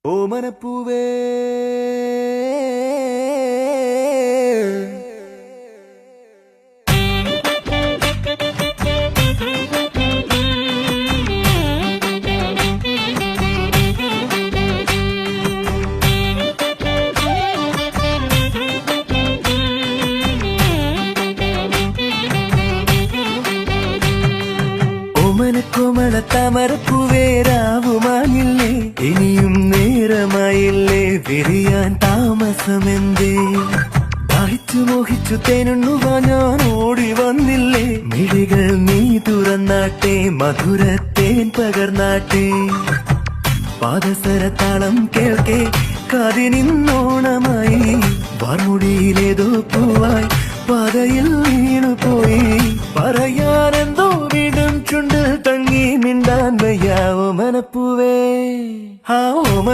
ഓമനപ്പൂവേ കോമള താമരപ്പൂവേ രാവുമായില്ലേ ഇനിയും നേരമായില്ലേ വിരിയാൻ താമസമെന്തേ ദാഹിച്ചു മോഹിച്ചു തേനുണ്ണുവാ ഞാൻ ഓടി വന്നില്ലേ മിഴികൾ നീ തുറന്നാട്ടെ മധുരത്തേൻ പകർന്നാട്ടെ പാദസരത്താളം കേൾക്കെ കാതിനിന്നോണമായി വാർമുടിയിലേതോ പൂവായി പാതയിൽ വീണുപോയി പറയാനെന്തോ വീണ്ടും ചുണ്ടിൽ തങ്ങി മിണ്ടാൻ വയ്യ ഓമനപ്പൂവേ ആ ഓമന